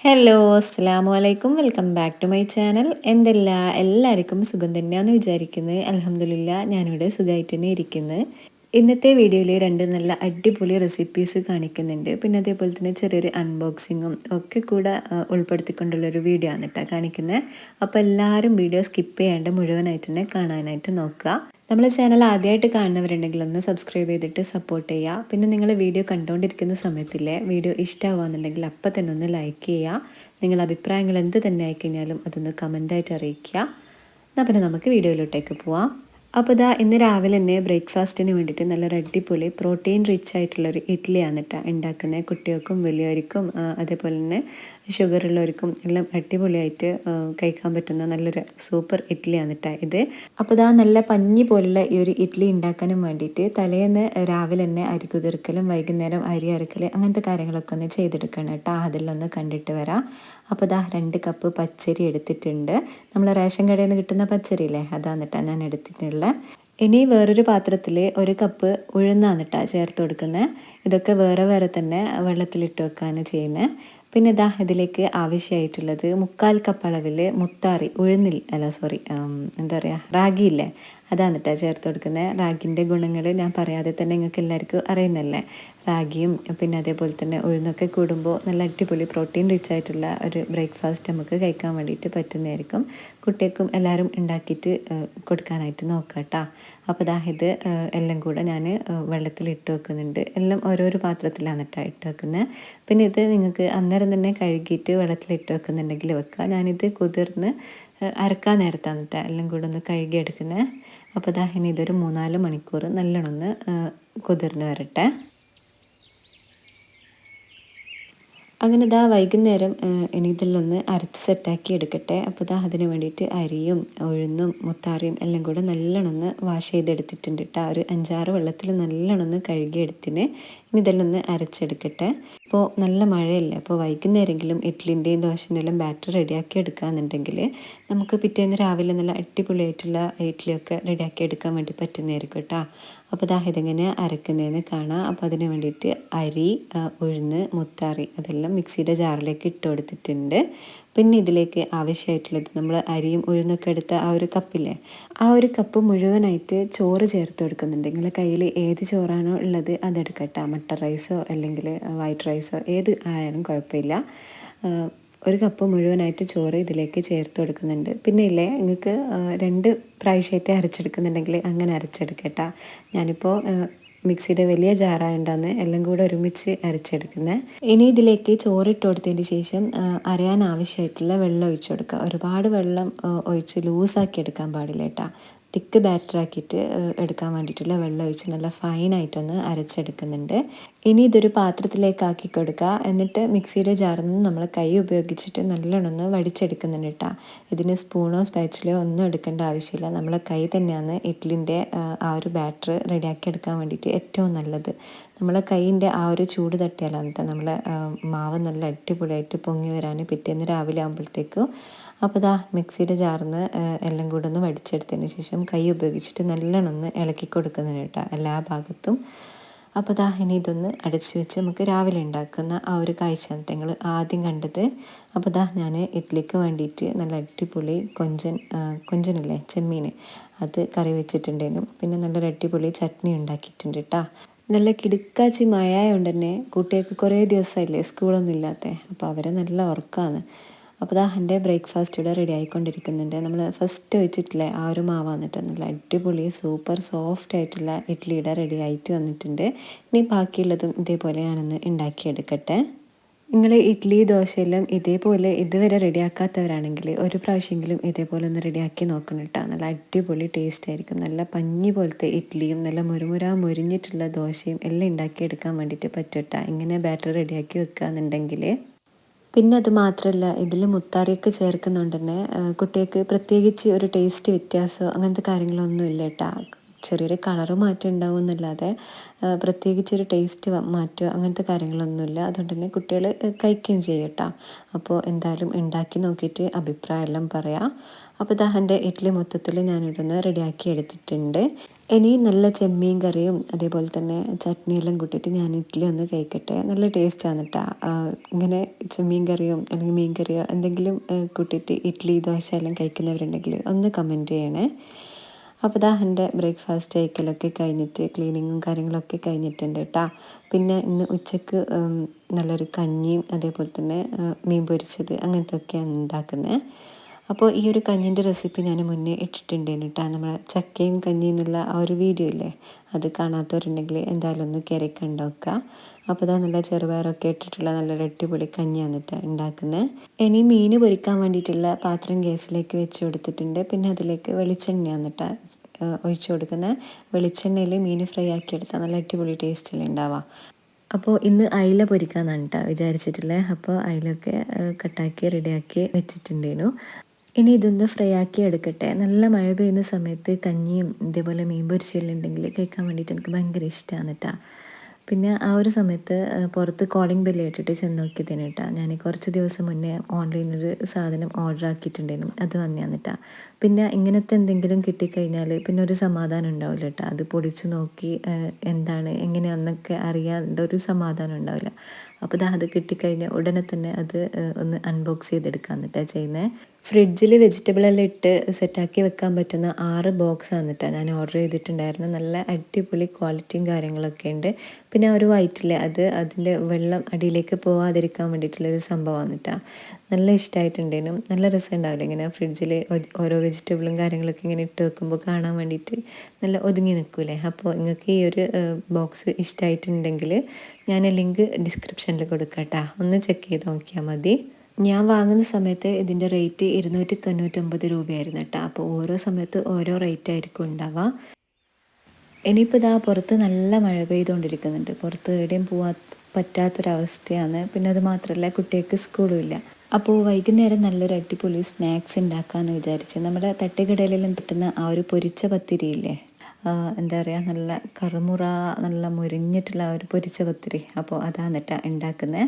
Hello, അസ്സലാമു അലൈക്കും. Welcome back to my channel. എല്ലാവർക്കും സുഖം തന്നെയാണെന്ന് വിചാരിക്കുന്നത്. അൽഹംദുലില്ലാ, ഞാനിവിടെ സുഖമായിട്ട് തന്നെ ഇരിക്കുന്നത്. ഇന്നത്തെ വീഡിയോയിൽ രണ്ട് നല്ല അടിപൊളി റെസിപ്പീസ് കാണിക്കുന്നുണ്ട്. പിന്നെ അതേപോലെ തന്നെ ചെറിയൊരു അൺബോക്സിങ്ങും ഒക്കെ കൂടെ ഉൾപ്പെടുത്തിക്കൊണ്ടുള്ളൊരു വീഡിയോ ആണ് കേട്ടോ കാണിക്കുന്നത്. അപ്പോൾ എല്ലാവരും വീഡിയോ സ്കിപ്പ് ചെയ്യാണ്ട് മുഴുവനായിട്ട് തന്നെ കാണാനായിട്ട് നോക്കുക. നമ്മളെ ചാനൽ ആദ്യമായിട്ട് കാണുന്നവരുണ്ടെങ്കിൽ ഒന്ന് സബ്സ്ക്രൈബ് ചെയ്തിട്ട് സപ്പോർട്ട് ചെയ്യുക. പിന്നെ നിങ്ങൾ വീഡിയോ കണ്ടുകൊണ്ടിരിക്കുന്ന സമയത്തില്ലേ വീഡിയോ ഇഷ്ടമാവുകയെന്നുണ്ടെങ്കിൽ അപ്പം തന്നെ ഒന്ന് ലൈക്ക് ചെയ്യുക. നിങ്ങളുടെ അഭിപ്രായങ്ങൾ എന്ത് തന്നെ ആയിക്കഴിഞ്ഞാലും അതൊന്ന് കമൻ്റായിട്ട് അറിയിക്കുക. എന്നാൽ പിന്നെ നമുക്ക് വീഡിയോയിലോട്ടേക്ക് പോവാം. അപ്പോൾ ഇതാ ഇന്ന് രാവിലെ തന്നെ ബ്രേക്ക്ഫാസ്റ്റിന് വേണ്ടിയിട്ട് നല്ലൊരു അടിപൊളി പ്രോട്ടീൻ റിച്ച് ആയിട്ടുള്ളൊരു ഇഡ്ഡലിയാണ് കേട്ടോ ഉണ്ടാക്കുന്നത്. കുട്ടികൾക്കും വലിയവർക്കും അതേപോലെ തന്നെ ഷുഗർ ഉള്ളവർക്കും എല്ലാം അടിപൊളിയായിട്ട് കഴിക്കാൻ പറ്റുന്ന നല്ലൊരു സൂപ്പർ ഇഡ്ഡലിയാണ് കേട്ടോ ഇത്. അപ്പോൾ ഇതാ നല്ല പഞ്ഞി പോലുള്ള ഈ ഒരു ഇഡ്ഡലി ഉണ്ടാക്കാനും വേണ്ടിയിട്ട് തലേന്ന് രാവിലെ തന്നെ അരി കുതിർക്കലും വൈകുന്നേരം അരി അരക്കൽ അങ്ങനത്തെ കാര്യങ്ങളൊക്കെ ഒന്ന് ചെയ്തെടുക്കണം കേട്ടോ. അതിലൊന്ന് കണ്ടിട്ട് വരാം. അപ്പോൾ ഇതാ 2 കപ്പ് പച്ചരി എടുത്തിട്ടുണ്ട്. നമ്മൾ റേഷൻ കടയിൽ നിന്ന് കിട്ടുന്ന പച്ചരിയില്ലേ, അതാണ് കേട്ടോ ഞാൻ എടുത്തിട്ടുള്ളത്. ഇനി വേറൊരു പാത്രത്തിൽ 1 കപ്പ് ഉഴുന്നാണ് കേട്ടോ ചേർത്ത് കൊടുക്കുന്നത്. ഇതൊക്കെ വേറെ വേറെ തന്നെ വെള്ളത്തിലിട്ട് വെക്കുകയാണ് ചെയ്യുന്നത്. പിന്നെ ഇതാ ഇതിലേക്ക് ആവശ്യമായിട്ടുള്ളത് 3/4 കപ്പ് അളവിൽ മുത്താറി എന്താ പറയുക റാഗിയില്ലേ, അതാണ് കേട്ടോ ചേർത്ത് കൊടുക്കുന്നത്. റാഗിൻ്റെ ഗുണങ്ങൾ ഞാൻ പറയാതെ തന്നെ നിങ്ങൾക്ക് എല്ലാവർക്കും അറിയുന്നല്ലേ. റാഗിയും പിന്നെ അതേപോലെ തന്നെ ഉഴുന്നൊക്കെ കൂടുമ്പോൾ നല്ല അടിപൊളി പ്രോട്ടീൻ റിച്ച് ആയിട്ടുള്ള ഒരു ബ്രേക്ക്ഫാസ്റ്റ് നമുക്ക് കഴിക്കാൻ വേണ്ടിയിട്ട് പറ്റുന്നതായിരിക്കും. കുട്ടികൾക്കും എല്ലാവരും ഉണ്ടാക്കിയിട്ട് കൊടുക്കാനായിട്ട് നോക്കാം കേട്ടോ. അപ്പോൾ ഇതാ ഇത് എല്ലാം കൂടെ ഞാൻ വെള്ളത്തിലിട്ട് വെക്കുന്നുണ്ട്. എല്ലാം ഓരോരോ പാത്രത്തിലാണ് കേട്ടോ ഇട്ട് വെക്കുന്നത്. പിന്നെ ഇത് നിങ്ങൾക്ക് അന്നേരം തന്നെ കഴുകിയിട്ട് വെള്ളത്തിലിട്ട് വെക്കുന്നുണ്ടെങ്കിൽ വെക്കുക. ഞാനിത് കുതിർന്ന് അരക്കാൻ നേരത്താണ് കേട്ടോ എല്ലാം കൂടെ ഒന്ന് കഴുകിയെടുക്കുന്നത്. അപ്പോൾ ഇതാ ഇനി ഇതൊരു 3-4 മണിക്കൂർ നല്ലോണം ഒന്ന് കുതിർന്ന് വരട്ടെ. അങ്ങനെ ഇതാ വൈകുന്നേരം ഇനി ഇതെല്ലാം ഒന്ന് അരച്ച് സെറ്റാക്കി എടുക്കട്ടെ. അപ്പോൾ ഇതാ അതിന് വേണ്ടിയിട്ട് അരിയും ഉഴുന്നും മുത്താറിയും എല്ലാം കൂടെ നല്ലോണം ഒന്ന് വാഷ് ചെയ്തെടുത്തിട്ടുണ്ട് കേട്ടോ. ഒരു 5-6 വെള്ളത്തിൽ നല്ലോണം ഒന്ന് കഴുകിയെടുത്തിന്. ഇനി ഇതെല്ലാം ഒന്ന് അരച്ചെടുക്കട്ടെ. ഇപ്പോൾ നല്ല മഴയല്ലേ, അപ്പോൾ വൈകുന്നേരമെങ്കിലും ഇഡ്ഡലിൻ്റെയും ദോശൻ്റെ എല്ലാം ബാറ്റർ റെഡിയാക്കി എടുക്കുകയെന്നുണ്ടെങ്കിൽ നമുക്ക് പിറ്റേന്ന് രാവിലെ നല്ല അടിപൊളിയായിട്ടുള്ള ഇഡ്ഡലിയൊക്കെ റെഡിയാക്കി എടുക്കാൻ വേണ്ടി പറ്റുന്നതായിരിക്കും കേട്ടോ. അപ്പോൾ ഇതാ ഇതെങ്ങനെ അരക്കുന്നതെന്ന് കാണാം. അപ്പോൾ അതിന് വേണ്ടിയിട്ട് അരി ഉഴുന്ന് മുത്താറി അതെല്ലാം മിക്സിയുടെ ജാറിലേക്ക് ഇട്ട് കൊടുത്തിട്ടുണ്ട്. പിന്നെ ഇതിലേക്ക് ആവശ്യമായിട്ടുള്ളത് നമ്മൾ അരിയും ഉഴുന്നൊക്കെ എടുത്ത ആ ഒരു കപ്പില്ലേ, ആ ഒരു കപ്പ് മുഴുവനായിട്ട് ചോറ് ചേർത്ത് കൊടുക്കുന്നുണ്ട്. നിങ്ങളുടെ കയ്യിൽ ഏത് ചോറാണോ ഉള്ളത് അതെടുക്കട്ടോ. മട്ടർ റൈസോ അല്ലെങ്കിൽ വൈറ്റ് റൈസോ ഏത് ആയാലും കുഴപ്പമില്ല. 1 കപ്പ് മുഴുവനായിട്ട് ചോറ് ഇതിലേക്ക് ചേർത്ത് കൊടുക്കുന്നുണ്ട്. പിന്നെ ഇല്ലേ നിങ്ങൾക്ക് 2 പ്രാവശ്യമായിട്ട് അരച്ചെടുക്കുന്നുണ്ടെങ്കിൽ അങ്ങനെ അരച്ചെടുക്കട്ടോ. ഞാനിപ്പോൾ മിക്സിയുടെ വലിയ ജാറായതുകൊണ്ടാണ് എല്ലാം കൂടെ ഒരുമിച്ച് അരച്ചെടുക്കുന്നത്. ഇനി ഇതിലേക്ക് ചോറിട്ട് കൊടുത്തതിന് ശേഷം അരയാൻ ആവശ്യമായിട്ടുള്ള വെള്ളം ഒഴിച്ച് കൊടുക്കുക. ഒരുപാട് വെള്ളം ഒഴിച്ച് ലൂസാക്കി എടുക്കാൻ പാടില്ല കേട്ടോ. തിക്ക് ബാറ്ററാക്കിയിട്ട് എടുക്കാൻ വേണ്ടിയിട്ടുള്ള വെള്ളം ഒഴിച്ച് നല്ല ഫൈനായിട്ടൊന്ന് അരച്ചെടുക്കുന്നുണ്ട്. ഇനി ഇതൊരു പാത്രത്തിലേക്ക് ആക്കി കൊടുക്കുക. എന്നിട്ട് മിക്സിയുടെ ജാറിൽ നിന്ന് നമ്മൾ കൈ ഉപയോഗിച്ചിട്ട് നല്ലോണം ഒന്ന് വടിച്ചെടുക്കുന്നുണ്ട് കേട്ടോ. ഇതിന് സ്പൂണോ സ്പാച്ചിലോ ഒന്നും എടുക്കേണ്ട ആവശ്യമില്ല. നമ്മളെ കൈ തന്നെയാണ് ഇഡ്ഡലിൻ്റെ ആ ഒരു ബാറ്റർ റെഡിയാക്കി എടുക്കാൻ വേണ്ടിയിട്ട് ഏറ്റവും നല്ലത്. നമ്മളെ കൈയിൻ്റെ ആ ഒരു ചൂട് തട്ടിയാലാണ് കേട്ടോ നമ്മളെ മാവ് നല്ല അടിപൊളിയായിട്ട് പൊങ്ങി വരാൻ പിറ്റേന്ന് രാവിലെ ആകുമ്പോഴത്തേക്കും. അപ്പോൾ ഇതാ മിക്സിയുടെ ജാറിൽ നിന്ന് എല്ലാം കൂടെ ഒന്ന് വടിച്ചെടുത്തതിന് ശേഷം കൈ ഉപയോഗിച്ചിട്ട് നല്ലോണം ഒന്ന് ഇളക്കി കൊടുക്കുന്നുണ്ട് കേട്ടോ എല്ലാ ഭാഗത്തും. അപ്പോൾ ഇതാ ഇനി ഇതൊന്ന് അടച്ചു വെച്ച് നമുക്ക് രാവിലെ ഉണ്ടാക്കുന്ന ആ ഒരു കാഴ്ചയാണ് നിങ്ങൾ ആദ്യം കണ്ടത്. അപ്പോൾ ഇതാ ഞാൻ ഇഡ്ഡലിക്ക് വേണ്ടിയിട്ട് നല്ല അടിപൊളി കൊഞ്ചനില്ലേ ചെമ്മീൻ, അത് കറി വെച്ചിട്ടുണ്ടേനും. പിന്നെ നല്ലൊരു അടിപൊളി ചട്നി ഉണ്ടാക്കിയിട്ടുണ്ട് കേട്ടോ. നല്ല കിടുക്കാച്ചി മഴയായതുകൊണ്ട് തന്നെ കുട്ടികൾക്ക് കുറേ ദിവസമായില്ലേ സ്കൂളൊന്നും ഇല്ലാത്ത, അപ്പോൾ അവരെ നല്ല ഉറക്കമാണ്. അപ്പോൾ ഇതാ എൻ്റെ ബ്രേക്ക്ഫാസ്റ്റ് ഇവിടെ റെഡി ആയിക്കൊണ്ടിരിക്കുന്നുണ്ട്. നമ്മൾ ഫസ്റ്റ് വെച്ചിട്ടുള്ള ആ ഒരു മാവ് വന്നിട്ട് നല്ല അടിപൊളി സൂപ്പർ സോഫ്റ്റ് ആയിട്ടുള്ള ഇഡ്ഡലിയുടെ റെഡി ആയിട്ട് വന്നിട്ടുണ്ട്. ഇനി ബാക്കിയുള്ളതും ഇതേപോലെ ഞാനൊന്ന് ഉണ്ടാക്കിയെടുക്കട്ടെ. നിങ്ങൾ ഇഡ്ഡലി ദോശയെല്ലാം ഇതേപോലെ ഇതുവരെ റെഡിയാക്കാത്തവരാണെങ്കിൽ ഒരു പ്രാവശ്യമെങ്കിലും ഇതേപോലെ ഒന്ന് റെഡിയാക്കി നോക്കണം കേട്ടോ. നല്ല അടിപൊളി ടേസ്റ്റ് ആയിരിക്കും. നല്ല പഞ്ഞി പോലത്തെ ഇഡ്ഡലിയും നല്ല മുരുമുരാ മൊരിഞ്ഞിട്ടുള്ള ദോശയും എല്ലാം ഉണ്ടാക്കിയെടുക്കാൻ വേണ്ടിയിട്ട് പറ്റും കേട്ടോ, ഇങ്ങനെ ബാറ്റർ റെഡിയാക്കി വെക്കുകയെന്നുണ്ടെങ്കിൽ. പിന്നെ അത് മാത്രമല്ല, ഇതിൽ മുത്താറിയൊക്കെ ചേർക്കുന്നുണ്ട് തന്നെ കുട്ടികൾക്ക് പ്രത്യേകിച്ച് ഒരു ടേസ്റ്റ് വ്യത്യാസമോ അങ്ങനത്തെ കാര്യങ്ങളൊന്നും ഇല്ല കേട്ടോ. ചെറിയൊരു കളറ് മാറ്റം ഉണ്ടാവും എന്നല്ലാതെ പ്രത്യേകിച്ചൊരു ടേസ്റ്റ് മാറ്റമോ അങ്ങനത്തെ കാര്യങ്ങളൊന്നുമില്ല. അതുകൊണ്ട് തന്നെ കുട്ടികൾ കഴിക്കുകയും ചെയ്യും കേട്ടോ. അപ്പോൾ എന്തായാലും ഉണ്ടാക്കി നോക്കിയിട്ട് അഭിപ്രായമെല്ലാം പറയാം. അപ്പോൾ ദാ എൻ്റെ ഇഡ്ഡലി മൊത്തത്തിൽ ഞാനിവിടുന്ന് റെഡിയാക്കി എടുത്തിട്ടുണ്ട്. ഇനി നല്ല ചെമ്മീൻ കറിയും അതേപോലെ തന്നെ ചട്നിയെല്ലാം കൂട്ടിയിട്ട് ഞാൻ ഇഡ്ഡലി ഒന്ന് കഴിക്കട്ടെ. നല്ല ടേസ്റ്റാണ് കേട്ടോ. ഇങ്ങനെ ചെമ്മീൻ കറിയോ അല്ലെങ്കിൽ മീൻ കറിയോ എന്തെങ്കിലും കൂട്ടിയിട്ട് ഇഡ്ഡലി ദോശ എല്ലാം കഴിക്കുന്നവരുണ്ടെങ്കിൽ ഒന്ന് കമൻറ്റ് ചെയ്യണേ. അപ്പോൾ ദാ എൻ്റെ ബ്രേക്ക്ഫാസ്റ്റ് കഴിക്കലൊക്കെ കഴിഞ്ഞിട്ട് ക്ലീനിങ്ങും കാര്യങ്ങളൊക്കെ കഴിഞ്ഞിട്ടുണ്ട് കേട്ടോ. പിന്നെ ഇന്ന് ഉച്ചക്ക് നല്ലൊരു കഞ്ഞിയും അതേപോലെ തന്നെ മീൻ പൊരിച്ചത് അങ്ങനത്തെ ഒക്കെയാണ് ഉണ്ടാക്കുന്നത്. അപ്പോൾ ഈ ഒരു കഞ്ഞീൻ്റെ റെസിപ്പി ഞാൻ മുന്നേ ഇട്ടിട്ടുണ്ടായിരുന്നു കേട്ടോ. നമ്മളെ ചക്കയും കഞ്ഞി എന്നുള്ള ആ ഒരു വീഡിയോ ഇല്ലേ, അത് കാണാത്തവരുണ്ടെങ്കിൽ എന്തായാലും ഒന്ന് കയറി കണ്ടോക്കുക. അപ്പോൾ ഇതാ നല്ല ചെറുപയറൊക്കെ ഇട്ടിട്ടുള്ള നല്ലൊരു അടിപൊളി കഞ്ഞിയാണ് കേട്ടോ ഉണ്ടാക്കുന്നത്. ഇനി മീൻ പൊരിക്കാൻ വേണ്ടിയിട്ടുള്ള പാത്രം ഗ്യാസിലേക്ക് വെച്ച് കൊടുത്തിട്ടുണ്ട്. പിന്നെ അതിലേക്ക് വെളിച്ചെണ്ണയാണ് കേട്ടോ ഒഴിച്ച് കൊടുക്കുന്നത്. വെളിച്ചെണ്ണയിൽ മീൻ ഫ്രൈ ആക്കിയെടുത്താൽ നല്ല അടിപൊളി ടേസ്റ്റിൽ ഉണ്ടാവുക. അപ്പോൾ ഇന്ന് അയില പൊരിക്കാമെന്നാണ് കേട്ടോ വിചാരിച്ചിട്ടുള്ളത്. അപ്പോൾ അയിലൊക്കെ കട്ടാക്കി റെഡിയാക്കി വെച്ചിട്ടുണ്ടേനു. ഇനി ഇതൊന്ന് ഫ്രൈ ആക്കി എടുക്കട്ടെ. നല്ല മഴ പെയ്യുന്ന സമയത്ത് കഞ്ഞിയും ഇതേപോലെ മീൻ പൊരിച്ചെല്ലാം ഉണ്ടെങ്കിൽ കഴിക്കാൻ വേണ്ടിയിട്ട് എനിക്ക് ഭയങ്കര ഇഷ്ടമാണ് കേട്ടോ. പിന്നെ ആ ഒരു സമയത്ത് പുറത്ത് കോളിംഗ് ബെല്ല് കേട്ടിട്ട് ചെന്ന് നോക്കിയതിന് കേട്ടോ. ഞാൻ കുറച്ച് ദിവസം മുന്നേ ഓൺലൈനിൽ സാധനം ഓർഡർ ആക്കിയിട്ടുണ്ടായിരുന്നു, അത് വന്നതാണ് കേട്ടോ. പിന്നെ ഇങ്ങനത്തെ എന്തെങ്കിലും കിട്ടിക്കഴിഞ്ഞാൽ പിന്നെ ഒരു സമാധാനം ഉണ്ടാവില്ല കേട്ടോ. അത് പൊടിച്ച് നോക്കി എന്താണ് എങ്ങനെയാണെന്നൊക്കെ അറിയാണ്ട് ഒരു സമാധാനം ഉണ്ടാവില്ല. അപ്പോൾ അത് കിട്ടിക്കഴിഞ്ഞാൽ ഉടനെ തന്നെ അത് ഒന്ന് അൺബോക്സ് ചെയ്തെടുക്കാൻ കേട്ടോ ചെയ്യുന്നത്. ഫ്രിഡ്ജിൽ വെജിറ്റബിൾ എല്ലാം ഇട്ട് സെറ്റാക്കി വെക്കാൻ പറ്റുന്ന 6 ബോക്സ് ആണ് ഞാൻ ഓർഡർ ചെയ്തിട്ടുണ്ടായിരുന്നു. നല്ല അടിപൊളി ക്വാളിറ്റിയും കാര്യങ്ങളൊക്കെ ഉണ്ട്. പിന്നെ ആ ഒരു വൈറ്റില്ലേ, അത് അതിൻ്റെ വെള്ളം അടിയിലേക്ക് പോവാതിരിക്കാൻ വേണ്ടിയിട്ടുള്ളൊരു സംഭവമാണ് കേട്ടോ. നല്ല ഇഷ്ടമായിട്ടുണ്ടേനും. നല്ല രസം ഉണ്ടാവില്ല ഇങ്ങനെ ഫ്രിഡ്ജിൽ ഓരോ വെജിറ്റബിളും കാര്യങ്ങളൊക്കെ ഇങ്ങനെ ഇട്ട് വെക്കുമ്പോൾ കാണാൻ വേണ്ടിയിട്ട് നല്ല ഒതുങ്ങി നിൽക്കൂലേ. അപ്പോൾ നിങ്ങൾക്ക് ഈ ഒരു ബോക്സ് ഇഷ്ടമായിട്ടുണ്ടെങ്കിൽ ഞാൻ ലിങ്ക് ഡിസ്ക്രിപ്ഷനിൽ കൊടുക്കാം കേട്ടോ, ഒന്ന് ചെക്ക് ചെയ്ത് നോക്കിയാൽ മതി. ഞാൻ വാങ്ങുന്ന സമയത്ത് ഇതിൻ്റെ റേറ്റ് 299 രൂപയായിരുന്നു കേട്ടോ. അപ്പോൾ ഓരോ സമയത്ത് ഓരോ റേറ്റ് ആയിരിക്കും ഉണ്ടാവുക. ഇനിയിപ്പോൾ ഇതാ പുറത്ത് നല്ല മഴ പെയ്തുകൊണ്ടിരിക്കുന്നുണ്ട്. പുറത്ത് എവിടെയും പറ്റാത്തൊരവസ്ഥയാണ്. പിന്നെ അത് മാത്രമല്ല കുട്ടികൾക്ക് സ്കൂളും ഇല്ല. അപ്പോൾ വൈകുന്നേരം നല്ലൊരു അടിപൊളി സ്നാക്സ് ഉണ്ടാക്കാമെന്ന് വിചാരിച്ച് നമ്മുടെ തട്ടുകടയിലെല്ലാം കിട്ടുന്ന ആ ഒരു പൊരിച്ച പത്തിരിയില്ലേ, എന്താ പറയുക, നല്ല കറുമുറ നല്ല മുരിഞ്ഞിട്ടുള്ള ഒരു പൊരിച്ച പത്തിരി. അപ്പോൾ അതാണ് കേട്ടോ ഉണ്ടാക്കുന്നത്.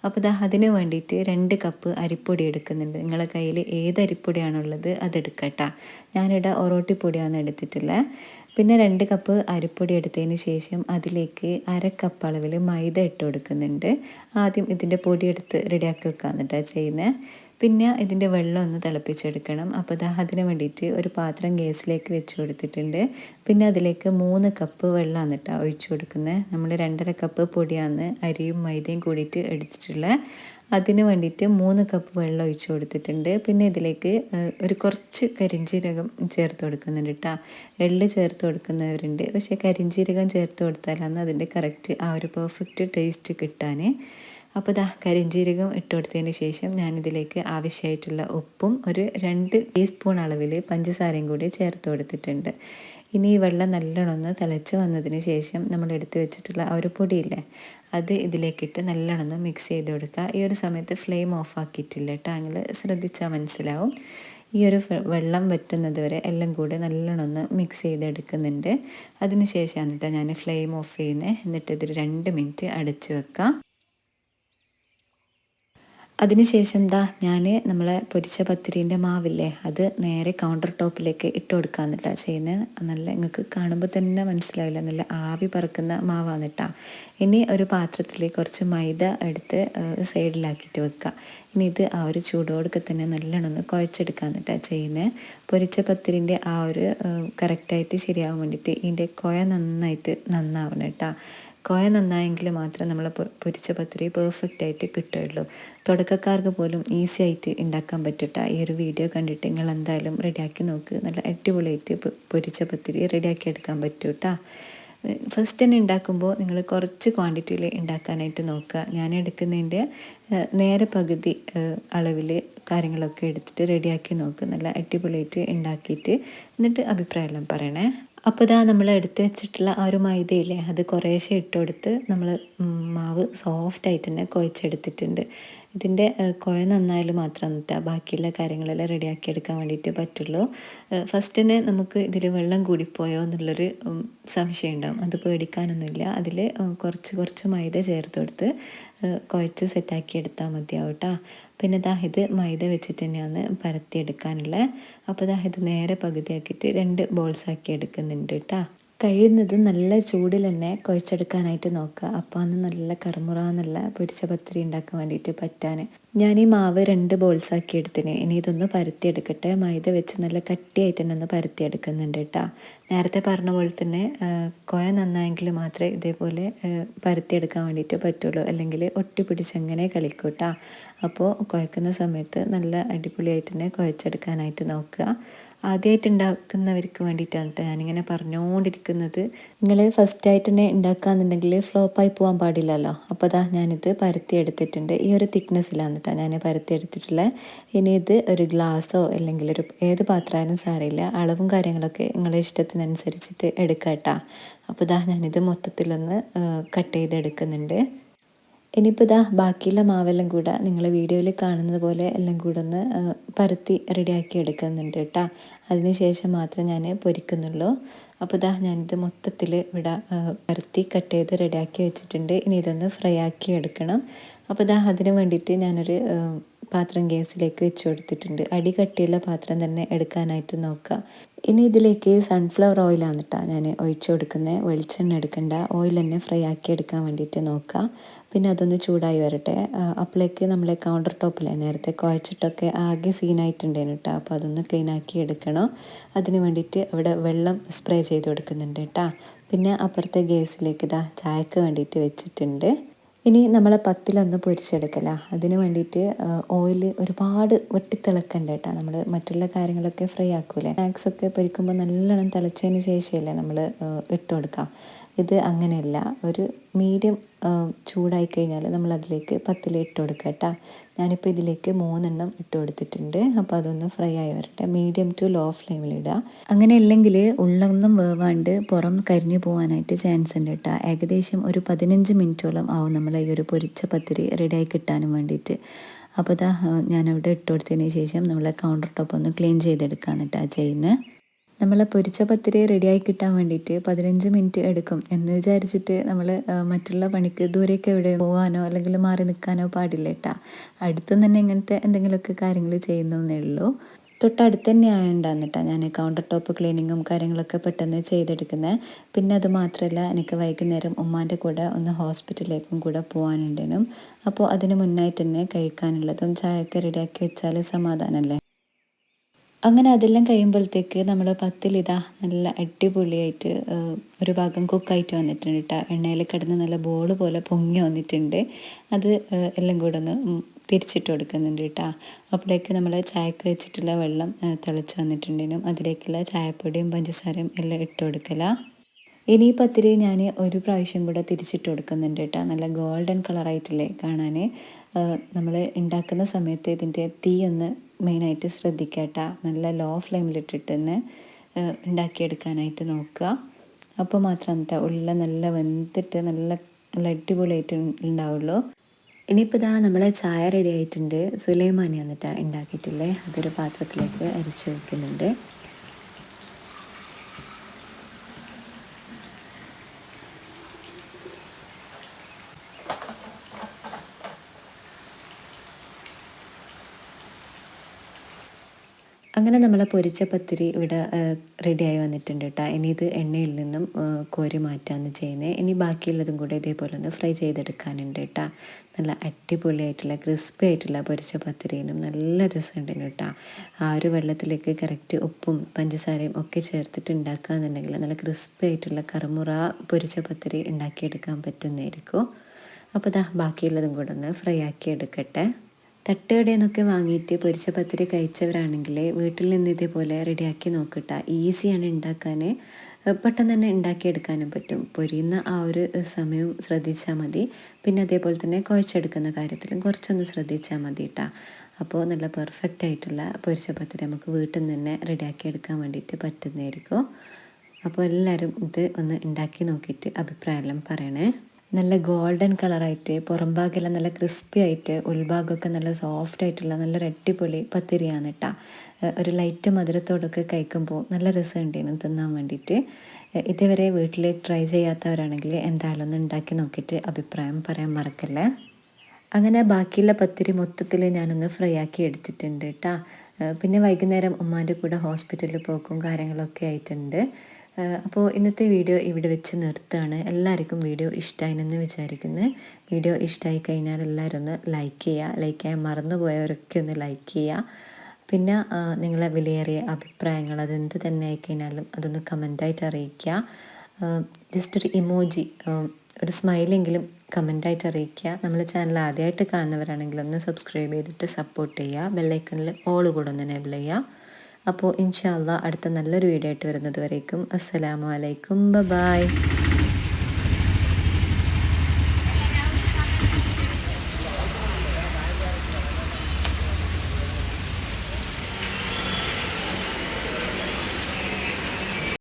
അപ്പോൾ അതിന് വേണ്ടിയിട്ട് 2 കപ്പ് അരിപ്പൊടി എടുക്കുന്നുണ്ട്. നിങ്ങളുടെ കയ്യിൽ ഏത് അരിപ്പൊടിയാണുള്ളത് അതെടുക്കുക കേട്ടോ. ഞാനിവിടെ ഒറോട്ടിപ്പൊടിയാണ് എടുത്തിട്ടുള്ളത്. പിന്നെ 2 കപ്പ് അരിപ്പൊടി എടുത്തതിന് ശേഷം അതിലേക്ക് 1/2 കപ്പ് അളവിൽ മൈദ ഇട്ട് കൊടുക്കുന്നുണ്ട്. ആദ്യം ഇതിൻ്റെ പൊടി എടുത്ത് റെഡിയാക്കി വെക്കാമെന്ന് കേട്ടോ ചെയ്യുന്നത്. പിന്നെ ഇതിൻ്റെ വെള്ളം ഒന്ന് തിളപ്പിച്ചെടുക്കണം. അപ്പോൾ അതിന് വേണ്ടിയിട്ട് ഒരു പാത്രം ഗ്യാസിലേക്ക് വെച്ച് കൊടുത്തിട്ടുണ്ട്. പിന്നെ അതിലേക്ക് 3 കപ്പ് വെള്ളമാണ് കേട്ടോ ഒഴിച്ച് കൊടുക്കുന്നത്. നമ്മൾ 2.5 കപ്പ് പൊടിയാണ് അരിയും മൈദയും കൂടിയിട്ട് എടുത്തിട്ടുള്ളത്. അതിന് വേണ്ടിയിട്ട് 3 കപ്പ് വെള്ളം ഒഴിച്ച് കൊടുത്തിട്ടുണ്ട്. പിന്നെ ഇതിലേക്ക് ഒരു കുറച്ച് കരിഞ്ജീരകം ചേർത്ത് കൊടുക്കുന്നുണ്ട് കേട്ടോ. എള്ള് ചേർത്ത് കൊടുക്കുന്നവരുണ്ട്, പക്ഷേ കരിഞ്ജീരകം ചേർത്ത് കൊടുത്താലാണ് അതിൻ്റെ കറക്റ്റ് ആ ഒരു പെർഫെക്റ്റ് ടേസ്റ്റ് കിട്ടാൻ. അപ്പോൾ കരിഞ്ജീരകം ഇട്ട് കൊടുത്തതിന് ശേഷം ഞാനിതിലേക്ക് ആവശ്യമായിട്ടുള്ള ഉപ്പും ഒരു 2 ടീസ്പൂൺ അളവിൽ പഞ്ചസാരയും കൂടി ചേർത്ത് കൊടുത്തിട്ടുണ്ട്. ഇനി ഈ വെള്ളം നല്ലോണം ഒന്ന് തിളച്ച് വന്നതിന് ശേഷം നമ്മൾ എടുത്ത് വെച്ചിട്ടുള്ള ആ ഒരു പൊടിയില്ലേ, അത് ഇതിലേക്കിട്ട് നല്ലോണം ഒന്ന് മിക്സ് ചെയ്ത് കൊടുക്കുക. ഈ ഒരു സമയത്ത് ഫ്ലെയിം ഓഫ് ആക്കിയിട്ടില്ല കേട്ടോ, നിങ്ങൾ ശ്രദ്ധിച്ചാൽ മനസ്സിലാവും. ഈ ഒരു വെള്ളം വറ്റുന്നത് വരെ എല്ലാം കൂടി നല്ലോണം ഒന്ന് മിക്സ് ചെയ്തെടുക്കുന്നുണ്ട്. അതിന് ശേഷമാണ് കേട്ടോ ഞാൻ ഫ്ലെയിം ഓഫ് ചെയ്യുന്നത്. എന്നിട്ട് ഇത് 2 മിനിറ്റ് അടച്ച് വെക്കാം. അതിനുശേഷം ഞാൻ നമ്മളെ പൊരിച്ച പത്തിരീൻ്റെ മാവില്ലേ, അത് നേരെ കൗണ്ടർ ടോപ്പിലേക്ക് ഇട്ട് കൊടുക്കാമെന്നിട്ടാ ചെയ്യുന്നത്. നല്ല നിങ്ങൾക്ക് കാണുമ്പോൾ തന്നെ മനസ്സിലാവില്ല, നല്ല ആവി പറക്കുന്ന മാവാണ് കേട്ടോ. ഇനി ഒരു പാത്രത്തിൽ കുറച്ച് മൈദ എടുത്ത് സൈഡിലാക്കിയിട്ട് വെക്കുക. ഇനി ഇത് ആ ഒരു ചൂടോടൊക്കെ തന്നെ നല്ലോണം ഒന്ന് കുഴച്ചെടുക്കാമെന്നിട്ടാ ചെയ്യുന്നത്. പൊരിച്ച പത്തിരീൻ്റെ ആ ഒരു കറക്റ്റായിട്ട് ശരിയാവാൻ വേണ്ടിയിട്ട് ഇതിൻ്റെ കുഴ നന്നാവണം കേട്ടോ. കോയ നന്നായെങ്കിൽ മാത്രമേ നമ്മൾ പൊരിച്ച പത്തിരി പെർഫെക്റ്റ് ആയിട്ട് കിട്ടുകയുള്ളൂ. തുടക്കക്കാർക്ക് പോലും ഈസി ആയിട്ട് ഉണ്ടാക്കാൻ പറ്റട്ടെ. ഈ ഒരു വീഡിയോ കണ്ടിട്ട് നിങ്ങൾ എന്തായാലും റെഡിയാക്കി നോക്ക്. നല്ല അടിപൊളിയായിട്ട് പൊരിച്ച പത്തിരി റെഡിയാക്കി എടുക്കാൻ പറ്റും കേട്ടോ. ഫസ്റ്റ് തന്നെ ഉണ്ടാക്കുമ്പോൾ നിങ്ങൾ കുറച്ച് ക്വാണ്ടിറ്റിയിൽ ഉണ്ടാക്കാനായിട്ട് നോക്കുക. ഞാൻ എടുക്കുന്നതിൻ്റെ നേരെ പകുതി അളവിൽ കാര്യങ്ങളൊക്കെ എടുത്തിട്ട് റെഡിയാക്കി നോക്കുക. നല്ല അടിപൊളിയായിട്ട് ഉണ്ടാക്കിയിട്ട് എന്നിട്ട് അഭിപ്രായമെല്ലാം പറയണേ. അപ്പോൾ ഇതാ നമ്മൾ എടുത്ത് വെച്ചിട്ടുള്ള ആ ഒരു മൈദയില്ലേ, അത് കുറേശ്ശെ ഇട്ട് കൊടുത്ത് നമ്മൾ മാവ് സോഫ്റ്റായിട്ട് തന്നെ കുഴച്ചെടുത്തിട്ടുണ്ട്. ഇതിൻ്റെ കുഴ നന്നായാൽ മാത്രം എന്നിട്ട് ബാക്കിയുള്ള കാര്യങ്ങളെല്ലാം റെഡിയാക്കി എടുക്കാൻ വേണ്ടിയിട്ട് പറ്റുള്ളൂ. ഫസ്റ്റ് തന്നെ നമുക്ക് ഇതിൽ വെള്ളം കൂടിപ്പോയോ എന്നുള്ളൊരു സംശയം ഉണ്ടാവും. അത് പേടിക്കാനൊന്നുമില്ല. അതിൽ കുറച്ച് കുറച്ച് മൈദ ചേർത്ത് കൊടുത്ത് കുഴച്ച് സെറ്റാക്കി എടുത്താൽ മതിയാവും കേട്ടോ. പിന്നെ ദാ ഇത് മൈദ വെച്ചിട്ട് തന്നെയാണ് പരത്തിയെടുക്കാനുള്ളത്. അപ്പോൾ ദാ ഇത് നേരെ പകുതിയാക്കിയിട്ട് 2 ബോൾസ് ആക്കി എടുക്കുന്നുണ്ട് കേട്ടോ. കഴിയുന്നതും നല്ല ചൂടിൽ തന്നെ കുഴച്ചെടുക്കാനായിട്ട് നോക്കുക. അപ്പോൾ അന്ന് നല്ല കറുമുറാന്നുള്ള പൊരിച്ച പത്തിരി ഉണ്ടാക്കാൻ വേണ്ടിയിട്ട് പറ്റാൻ. ഞാൻ ഈ മാവ് 2 ബോൾസ് ആക്കി എടുത്തിന്. ഇനി ഇതൊന്ന് പരത്തിയെടുക്കട്ടെ. മൈദ വെച്ച് നല്ല കട്ടിയായിട്ട് തന്നെ ഒന്ന് പരത്തിയെടുക്കുന്നുണ്ട് കേട്ടോ. നേരത്തെ പറഞ്ഞ പോലെ തന്നെ കുഴ നന്നായെങ്കിൽ മാത്രമേ ഇതേപോലെ പരത്തിയെടുക്കാൻ വേണ്ടിയിട്ട് പറ്റുള്ളൂ. അല്ലെങ്കിൽ ഒട്ടിപ്പിടിച്ചെങ്ങനെ കളിക്കും കേട്ടോ. അപ്പോൾ കുഴക്കുന്ന സമയത്ത് നല്ല അടിപൊളിയായിട്ട് തന്നെ കുഴച്ചെടുക്കാനായിട്ട് നോക്കുക. ആദ്യമായിട്ട് ഉണ്ടാക്കുന്നവർക്ക് വേണ്ടിയിട്ടാണ് കേട്ടോ ഞാനിങ്ങനെ പറഞ്ഞുകൊണ്ടിരിക്കുന്നത്. നിങ്ങൾ ഫസ്റ്റായിട്ട് തന്നെ ഉണ്ടാക്കുകയെന്നുണ്ടെങ്കിൽ ഫ്ലോപ്പായി പോകാൻ പാടില്ലല്ലോ. അപ്പോൾ അതാ ഞാനിത് പരത്തി എടുത്തിട്ടുണ്ട്. ഈ ഒരു തിക്നെസ്സിലാണ് കേട്ടോ ഞാൻ പരത്തി എടുത്തിട്ടുള്ളത്. ഇനി ഇത് ഒരു ഗ്ലാസ്സോ അല്ലെങ്കിൽ ഏത് പാത്രമായാലും സാരമില്ല. അളവും കാര്യങ്ങളൊക്കെ നിങ്ങളുടെ ഇഷ്ടത്തിനനുസരിച്ചിട്ട് എടുക്കാം കേട്ടോ. അപ്പോൾ ഇതാ ഞാനിത് മൊത്തത്തിലൊന്ന് കട്ട് ചെയ്തെടുക്കുന്നുണ്ട്. ഇനിയിപ്പോൾ ഇതാ ബാക്കിയുള്ള മാവെല്ലാം കൂടെ നിങ്ങൾ വീഡിയോയിൽ കാണുന്നത് പോലെ എല്ലാം കൂടെ ഒന്ന് പരത്തി റെഡിയാക്കി എടുക്കുന്നുണ്ട് കേട്ടോ. അതിന് ശേഷം മാത്രമേ ഞാൻ പൊരിക്കുന്നുള്ളൂ. അപ്പോൾ ഇതാ ഞാനിത് മൊത്തത്തിൽ ഇവിടെ പരത്തി കട്ട് ചെയ്ത് റെഡിയാക്കി വെച്ചിട്ടുണ്ട്. ഇനി ഇതൊന്ന് ഫ്രൈ ആക്കി എടുക്കണം. അപ്പോൾ ഇതാ അതിന് വേണ്ടിയിട്ട് ഞാനൊരു പാത്രം ഗ്യാസിലേക്ക് വെച്ച് കൊടുത്തിട്ടുണ്ട്. അടി കട്ടിയുള്ള പാത്രം തന്നെ എടുക്കാനായിട്ട് നോക്കുക. ഇനി ഇതിലേക്ക് സൺഫ്ലവർ ഓയിലാണ് കേട്ടോ ഞാൻ ഒഴിച്ച് കൊടുക്കുന്നത്. വെളിച്ചെണ്ണ എടുക്കണ്ട, ഓയിൽ തന്നെ ഫ്രൈ ആക്കി എടുക്കാൻ വേണ്ടിയിട്ട് നോക്കുക. പിന്നെ അതൊന്ന് ചൂടായി വരട്ടെ. അപ്പോഴേക്ക് നമ്മളെ കൗണ്ടർ ടോപ്പിലെ നേരത്തെ കുഴച്ചിട്ടൊക്കെ ആകെ സീനായിട്ടുണ്ടേനു കേട്ടോ. അപ്പോൾ അതൊന്ന് ക്ലീൻ ആക്കി എടുക്കണം. അതിന് വേണ്ടിയിട്ട് അവിടെ വെള്ളം സ്പ്രേ ചെയ്ത് കൊടുക്കുന്നുണ്ട് കേട്ടോ. പിന്നെ അപ്പുറത്തെ ഗ്യാസിലേക്ക് ഇതാ ചായക്ക് വേണ്ടിയിട്ട് വെച്ചിട്ടുണ്ട്. ഇനി നമ്മളെ പത്തിലൊന്ന് പൊരിച്ചെടുക്കല. അതിന് വേണ്ടിയിട്ട് ഓയിൽ ഒരുപാട് വെട്ടിത്തിളക്കണ്ട കേട്ടോ. നമ്മൾ മറ്റുള്ള കാര്യങ്ങളൊക്കെ ഫ്രൈ ആക്കൂലേ, സ്നാക്സൊക്കെ പൊരിക്കുമ്പോൾ നല്ലോണം തിളച്ചതിന് ശേഷമല്ലേ നമ്മൾ ഇട്ട് കൊടുക്കാം. ഇത് അങ്ങനെയല്ല, ഒരു മീഡിയം ചൂടായി കഴിഞ്ഞാൽ നമ്മൾ അതിലേക്ക് പത്തിൽ ഇട്ട് കൊടുക്കുക കേട്ടോ. ഞാനിപ്പോൾ ഇതിലേക്ക് 3 എണ്ണം ഇട്ട് കൊടുത്തിട്ടുണ്ട്. അപ്പോൾ അതൊന്ന് ഫ്രൈ ആയി വരട്ടെ. മീഡിയം ടു ലോ ഫ്ലെയിമിലിടുക. അങ്ങനെ ഇല്ലെങ്കിൽ ഉള്ളൊന്നും വേവാണ്ട് പുറം കരിഞ്ഞു പോകാനായിട്ട് ചാൻസ് ഉണ്ട് കേട്ടോ. ഏകദേശം ഒരു 15 മിനിറ്റോളം ആവും നമ്മൾ ഈ ഒരു പൊരിച്ച പത്തിരി റെഡിയായി കിട്ടാനും വേണ്ടിയിട്ട്. അപ്പോൾ ഇതാ ഞാനവിടെ ഇട്ട് കൊടുത്തതിന് ശേഷം നമ്മളെ കൗണ്ടർ ടോപ്പ് ഒന്ന് ക്ലീൻ ചെയ്തെടുക്കാമെന്ന് കേട്ടോ ചെയ്യുന്നത്. നമ്മൾ പൊരിച്ച പത്തിരി റെഡിയായി കിട്ടാൻ വേണ്ടിയിട്ട് 15 മിനിറ്റ് എടുക്കും എന്ന് വിചാരിച്ചിട്ട് നമ്മൾ മറ്റുള്ള പണിക്ക് ദൂരേക്ക് എവിടെ പോകാനോ അല്ലെങ്കിൽ മാറി നിൽക്കാനോ പാടില്ല കേട്ടോ. അടുത്തുനിന്ന് തന്നെ ഇങ്ങനത്തെ എന്തെങ്കിലുമൊക്കെ കാര്യങ്ങൾ ചെയ്യുന്നതേ ഉള്ളൂ. തൊട്ടടുത്ത് തന്നെ ആയതുകൊണ്ടാണ് കേട്ടോ ഞാൻ കൗണ്ടർ ടോപ്പ് ക്ലീനിങ്ങും കാര്യങ്ങളൊക്കെ പെട്ടെന്ന് ചെയ്തെടുക്കുന്നത്. പിന്നെ അത് മാത്രമല്ല, എനിക്ക് വൈകുന്നേരം ഉമ്മാൻ്റെ കൂടെ ഒന്ന് ഹോസ്പിറ്റലിലേക്കും കൂടെ പോകാനുണ്ടേനും. അപ്പോൾ അതിന് മുന്നായി തന്നെ കഴിക്കാനുള്ളതും ചായയൊക്കെ റെഡിയാക്കി വെച്ചാൽ സമാധാനമല്ലേ. അങ്ങനെ അതെല്ലാം കഴിയുമ്പോഴത്തേക്ക് നമ്മൾ പത്തിലിതാ നല്ല അടിപൊളിയായിട്ട് ഒരു ഭാഗം കുക്കായിട്ട് വന്നിട്ടുണ്ട് കേട്ടോ. എണ്ണയിൽ കിടന്ന് നല്ല ബോൾ പോലെ പൊങ്ങി വന്നിട്ടുണ്ട്. അത് എല്ലാം കൂടെ ഒന്ന് തിരിച്ചിട്ട് കൊടുക്കുന്നുണ്ട് കേട്ടോ. അപ്പോഴേക്ക് നമ്മൾ ചായക്ക് വെച്ചിട്ടുള്ള വെള്ളം തിളച്ച് വന്നിട്ടുണ്ടെങ്കിലും അതിലേക്കുള്ള ചായപ്പൊടിയും പഞ്ചസാരയും എല്ലാം ഇട്ട് കൊടുക്കല. ഇനി പത്തിരി ഞാൻ ഒരു പ്രാവശ്യം കൂടെ തിരിച്ചിട്ട് കൊടുക്കുന്നുണ്ട് കേട്ടോ. നല്ല ഗോൾഡൻ കളറായിട്ടില്ലേ കാണാൻ. നമ്മൾ ഉണ്ടാക്കുന്ന സമയത്ത് ഇതിൻ്റെ തീ ഒന്ന് മെയിനായിട്ട് ശ്രദ്ധിക്കുക കേട്ടോ. നല്ല ലോ ഫ്ലെയിമിലിട്ടിട്ട് തന്നെ ഉണ്ടാക്കിയെടുക്കാനായിട്ട് നോക്കുക. അപ്പോൾ മാത്രം എന്നിട്ട് ഉള്ള നല്ല വെന്തിട്ട് നല്ല നല്ല അടിപൊളിയായിട്ട് ഉണ്ടാവുള്ളൂ. ഇനിയിപ്പോൾ ഇതാ നമ്മളെ ചായ റെഡി ആയിട്ടുണ്ട്. സുലൈമാനി വന്നിട്ട് ഉണ്ടാക്കിയിട്ടില്ലേ, അതൊരു പാത്രത്തിലേക്ക് അരിച്ചു വയ്ക്കുന്നുണ്ട്. അങ്ങനെ നമ്മളെ പൊരിച്ച പത്തിരി ഇവിടെ റെഡിയായി വന്നിട്ടുണ്ട് കേട്ടോ. ഇനി ഇത് എണ്ണയിൽ നിന്നും കോരി മാറ്റാന്ന് ചെയ്യുന്നത്. ഇനി ബാക്കിയുള്ളതും കൂടെ ഇതേപോലെ ഒന്ന് ഫ്രൈ ചെയ്തെടുക്കാനുണ്ട് കേട്ടോ. നല്ല അടിപൊളിയായിട്ടുള്ള ക്രിസ്പി ആയിട്ടുള്ള പൊരിച്ച പത്തിരിനും നല്ല രസമുണ്ടായിരുന്നു കേട്ടോ. ആ ഒരു വെള്ളത്തിലേക്ക് കറക്റ്റ് ഉപ്പും പഞ്ചസാരയും ഒക്കെ ചേർത്തിട്ട് ഉണ്ടാക്കുകയെന്നുണ്ടെങ്കിൽ നല്ല ക്രിസ്പി ആയിട്ടുള്ള കറുമുറ പൊരിച്ച പത്തിരി ഉണ്ടാക്കിയെടുക്കാൻ പറ്റുന്നതായിരിക്കും. അപ്പോൾ ഇതാ ബാക്കിയുള്ളതും കൂടെ ഒന്ന് ഫ്രൈ ആക്കി എടുക്കട്ടെ. തട്ടുകടയിൽ നിന്നൊക്കെ വാങ്ങിയിട്ട് പൊരിച്ച പത്തിരി കഴിച്ചവരാണെങ്കിൽ വീട്ടിൽ നിന്ന് ഇതേപോലെ റെഡിയാക്കി നോക്കട്ടോ. ഈസിയാണ് ഉണ്ടാക്കാൻ. പെട്ടെന്ന് തന്നെ ഉണ്ടാക്കിയെടുക്കാനും പറ്റും. പൊരിയുന്ന ആ ഒരു സമയം ശ്രദ്ധിച്ചാൽ മതി. പിന്നെ അതേപോലെ തന്നെ കുഴച്ചെടുക്കുന്ന കാര്യത്തിലും കുറച്ചൊന്ന് ശ്രദ്ധിച്ചാൽ മതി കേട്ടോ. അപ്പോൾ നല്ല പെർഫെക്റ്റ് ആയിട്ടുള്ള പൊരിച്ച പത്തിരി നമുക്ക് വീട്ടിൽ നിന്ന് തന്നെ റെഡിയാക്കി എടുക്കാൻ വേണ്ടിയിട്ട് പറ്റുന്നതായിരിക്കും. അപ്പോൾ എല്ലാവരും ഇത് ഒന്ന് ഉണ്ടാക്കി നോക്കിയിട്ട് അഭിപ്രായമെല്ലാം പറയണേ. നല്ല ഗോൾഡൻ കളറായിട്ട് പുറം ഭാഗമെല്ലാം നല്ല ക്രിസ്പി ആയിട്ട് ഉൾഭാഗമൊക്കെ നല്ല സോഫ്റ്റ് ആയിട്ടുള്ള നല്ലൊരു അടിപൊളി പത്തിരിയാണ് കേട്ടോ. ഒരു ലൈറ്റ് മധുരത്തോടൊക്കെ കഴിക്കുമ്പോൾ നല്ല രസമുണ്ടായിരുന്നു തിന്നാൻ വേണ്ടിയിട്ട്. ഇതുവരെ വീട്ടിൽ ട്രൈ ചെയ്യാത്തവരാണെങ്കിൽ എന്തായാലും ഒന്ന് ഉണ്ടാക്കി നോക്കിയിട്ട് അഭിപ്രായം പറയാൻ മറക്കല്ലേ. അങ്ങനെ ബാക്കിയുള്ള പത്തിരി മൊത്തത്തിൽ ഞാനൊന്ന് ഫ്രൈ ആക്കി എടുത്തിട്ടുണ്ട് കേട്ടോ. പിന്നെ വൈകുന്നേരം ഉമ്മാൻ്റെ കൂടെ ഹോസ്പിറ്റലിൽ പോക്കും കാര്യങ്ങളൊക്കെ ആയിട്ടുണ്ട്. അപ്പോൾ ഇന്നത്തെ വീഡിയോ ഇവിടെ വെച്ച് നിർത്തുകയാണ്. എല്ലാവർക്കും വീഡിയോ ഇഷ്ടമായെന്ന് വിചാരിക്കുന്നു. വീഡിയോ ഇഷ്ടമായി കഴിഞ്ഞാൽ എല്ലാവരും ഒന്ന് ലൈക്ക് ചെയ്യുക. ലൈക്ക് ചെയ്യാൻ മറന്നു പോയവരൊക്കെ ഒന്ന് ലൈക്ക് ചെയ്യുക. പിന്നെ നിങ്ങളെ വിലയേറിയ അഭിപ്രായങ്ങൾ അതെന്ത് തന്നെ ആയിക്കഴിഞ്ഞാലും അതൊന്ന് കമൻ്റായിട്ട് അറിയിക്കുക. ജസ്റ്റ് ഒരു ഇമോജി, ഒരു സ്മൈലെങ്കിലും കമൻ്റായിട്ട് അറിയിക്കുക. നമ്മൾ ചാനൽ ആദ്യമായിട്ട് കാണുന്നവരാണെങ്കിൽ ഒന്ന് സബ്സ്ക്രൈബ് ചെയ്തിട്ട് സപ്പോർട്ട് ചെയ്യുക. ബെല്ലൈക്കണിൽ ഓൾ കൂടെ ഒന്ന് എനേബിൾ ചെയ്യുക. അപ്പോൾ ഇൻഷാ അല്ലാഹ് അടുത്ത നല്ലൊരു വീഡിയോ ആയിട്ട് വരുന്നത് വരേക്കും അസ്സലാമു അലൈക്കും, ബൈ.